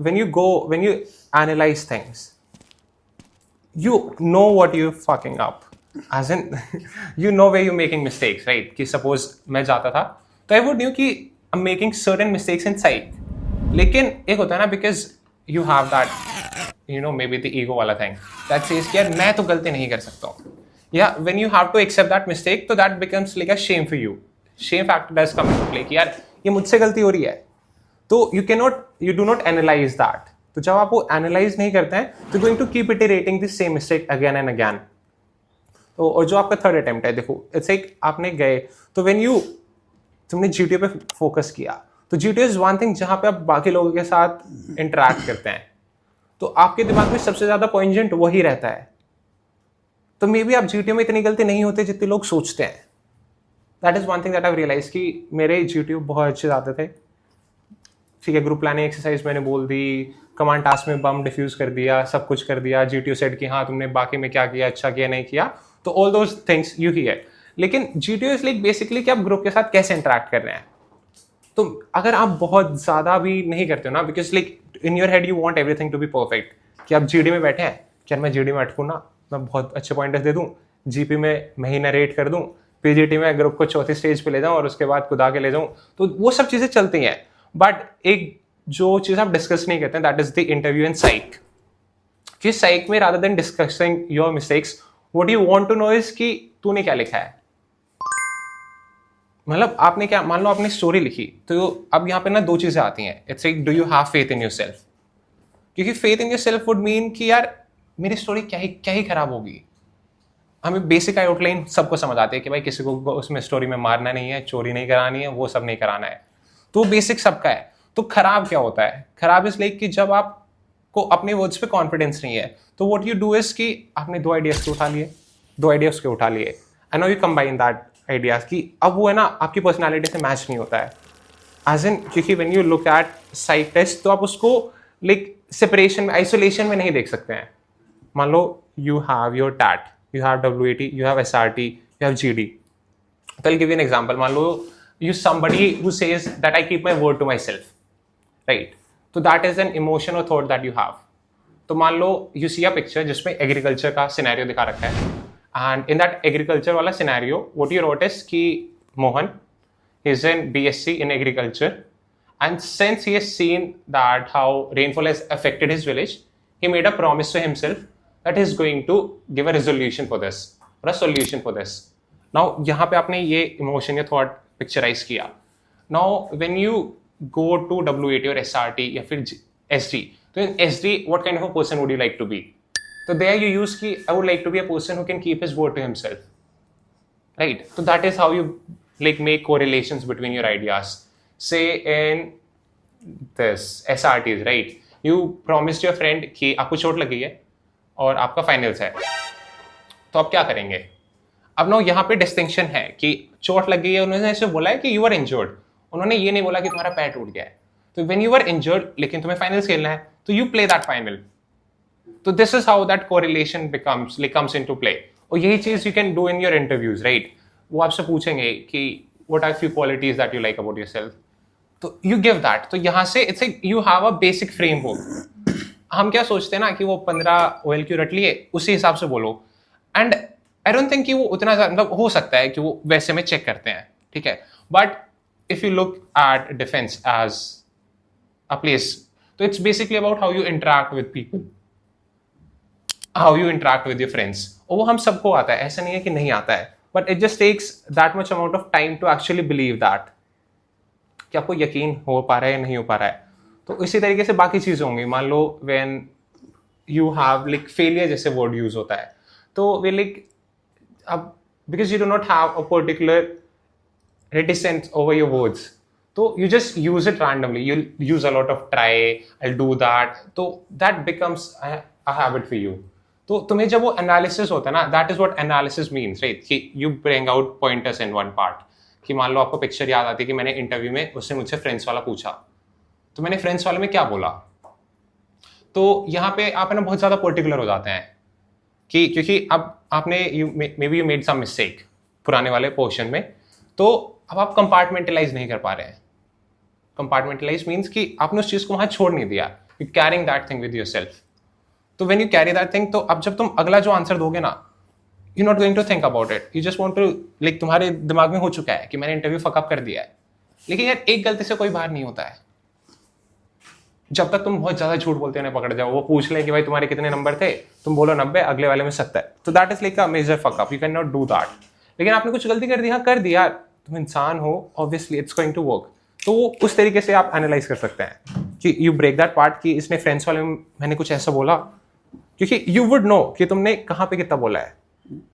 when you analyze things, you know what you're fucking up, as in you know where you're making mistakes, right? कि suppose मैं जाता था तो I would knew कि I'm making certain mistakes in psych, लेकिन एक होता है ना, because you have that, you know, maybe the ego वाला thing that says कि यार मैं तो गलती नहीं कर सकता हूँ. Yeah, when you have to accept that mistake, तो that becomes like a shame for you. Shame factor does come into play कि यार ये मुझसे गलती हो रही है. तो you do not analyze that. तो जब आप वो एनालाइज नहीं करते हैं तो going to keep iterating this same mistake again and again. तो और जो आपका थर्ड अटेम्प्ट है, देखो इट्स लाइक आपने गए तो तुमने जीटीओ पे फोकस किया, तो जीटीओ इज वन थिंग जहां पे आप बाकी लोगों के साथ इंटरेक्ट करते हैं, तो आपके दिमाग में सबसे ज्यादा पॉइंजेंट वही रहता है. तो मे बी आप जीटीओ में इतनी गलती नहीं होती जितने लोग सोचते हैं. That is one thing that I realise कि मेरे जीटीओ बहुत अच्छे जाते थे. ठीक है, ग्रुप प्लानिंग एक्सरसाइज मैंने बोल दी, कमांड टास्क में बम डिफ्यूज कर दिया, सब कुछ कर दिया. जीटीओ सेट कि हाँ तुमने बाकी में क्या किया, अच्छा किया नहीं किया, तो all those things you here. लेकिन जीटीओ इज लाइक बेसिकली कि आप ग्रुप के साथ कैसे इंटरेक्ट कर रहे हैं. तो अगर आप बहुत ज्यादा भी नहीं करते हो ना, because like in your head you want everything to be perfect, कि आप जीडी में बैठे हैं, क्या मैं जीडी में अटकूँ ना, मैं बहुत अच्छे पॉइंटर्स दे दूँ, जीपी में मैं ही नरेट कर दूँ, पीजीटी में ग्रुप को चौथी स्टेज पे ले जाऊँ और उसके बाद खुदा के ले जाऊँ, तो वो सब चीजें चलती हैं. बट एक जो चीज आप डिस्कस नहीं करते हैं, that is the interview in psych. कि साइक में rather than discussing your mistakes, what you want to know is कि तूने क्या लिखा है. मतलब आपने क्या, मान लो आपने स्टोरी लिखी, तो अब यहाँ पे ना दो चीजें आती हैं. It's like do you have faith in yourself, क्योंकि faith in yourself would mean कि यार मेरी स्टोरी क्या ही खराब होगी. हमें बेसिक आउटलाइन सबको समझ आती है कि भाई किसी को उसमें स्टोरी में मारना नहीं है, चोरी नहीं करानी है, वो सब नहीं कराना है, तो बेसिक सबका है. तो खराब क्या होता है, खराब इज लाइक कि जब आपको अपने वर्ड्स पे कॉन्फिडेंस नहीं है, तो व्हाट यू डू इज कि आपने दो आइडियाज के उठा लिए and now you combine that ideas की अब वो है ना आपकी पर्सनालिटी से मैच नहीं होता है. एज इन क्योंकि when you look at psych test, तो आप उसको लाइक सेपरेशन में, आइसोलेशन में नहीं देख सकते हैं. मान लो you have your TAT, you have WAT, you have SRT, you have GD. I'll give you an example. मान लो you somebody who says that I keep my word to myself, right? So that is an emotion or thought that you have. तो मान लो you see a picture जिसमें agriculture का scenario दिखा रखा है, and in that agriculture वाला scenario, what you wrote is कि Mohan is in BSc in agriculture, and since he has seen that how rainfall has affected his village, he made a promise to himself that is going to give a resolution for this or a solution for this. Now यहाँ पे आपने ये emotion या thought picturize किया. Now when you go to WAT or SRT या फिर SD, तो in SD what kind of a person would you like to be? So there you use कि I would like to be a person who can keep his word to himself, right? So that is how you like make correlations between your ideas. Say in this SRTs, right? You promised your friend कि आपको चोट लगी है और आपका finals है, तो आप क्या करेंगे. अब ना यहाँ पे डिस्टिंक्शन है कि चोट लग गई है, उन्होंने ऐसे बोला है कि यू आर इंजर्ड, उन्होंने ये नहीं बोला कि तुम्हारा पैर टूट गया है. तो व्हेन यू आर इंजर्ड लेकिन तुम्हें फाइनल्स खेलना है, तो यू प्ले दैट फाइनल. तो this is how that correlation comes into play. और यही चीज you can do in your interviews, right? वो आपसे पूछेंगे कि what are few qualities that you like about yourself, तो यू गिव दैट. तो यहाँ से it's like you have a basic framework. हम क्या सोचते हैं ना कि वो 15 OLQ रट लिए, उसी हिसाब से बोलो. एंड आई डोंट थिंक कि वो उतना मतलब हो सकता है कि वो वैसे में चेक करते हैं, ठीक है. But if you look at defence as a place, तो it's basically about how you interact with people, how you interact with your friends. और वो हम सबको आता है, ऐसा नहीं है कि नहीं आता है, but it just takes that much amount of time to actually believe that कि आपको यकीन हो पा रहा है या नहीं हो पा रहा है. तो इसी तरीके से बाकी चीजें होंगी. मान लो when you have like failure जैसे वर्ड यूज होता है, तो वे लाइक अब because you do not have a particular reticence over your words, तो you just use it randomly. You use a lot of try, I'll do that, तो that becomes a habit for you. तो तुम्हें जब वो analysis होता है ना, that is what analysis means, right? कि you bring out pointers in one part. कि मान लो आपको पिक्चर याद आती है कि मैंने इंटरव्यू में उसने मुझसे फ्रेंड्स वाला पूछा, तो मैंने फ्रेंड्स वाले में क्या बोला. तो यहाँ पे आप है ना बहुत ज्यादा पर्टिकुलर हो जाते हैं कि क्योंकि अब आपने maybe you made some mistake पुराने वाले पोर्शन में, तो अब आप कंपार्टमेंटलाइज नहीं कर पा रहे हैं. कंपार्टमेंटलाइज मीन्स कि आपने उस चीज को वहां छोड़ नहीं दिया you carrying that thing with yourself. तो when you carry that thing, तो अब जब तुम अगला जो आंसर दोगे ना, you not going to think about it, you just want to, like तुम्हारे दिमाग में हो चुका है कि मैंने इंटरव्यू फकअप कर दिया है. लेकिन यार एक गलती से कोई बाहर नहीं होता है. जब तक तुम बहुत ज्यादा झूठ बोलते हो, पकड़ जाओ, वो पूछ ले कि भाई तुम्हारे कितने नंबर थे, तुम बोलो 90, अगले वाले में 70, तो that is like a major fuckup, you can not do that. लेकिन आपने कुछ गलती कर दी, हाँ कर दी यार, तुम इंसान हो, obviously it's going to work. तो वो उस तरीके से आप एनालाइज कर सकते हैं कि यू ब्रेक दैट पार्ट, कि इसने फ्रेंड्स वाले में मैंने कुछ ऐसा बोला, क्योंकि यू वुड नो कि तुमने कहाँ पे कितना बोला है.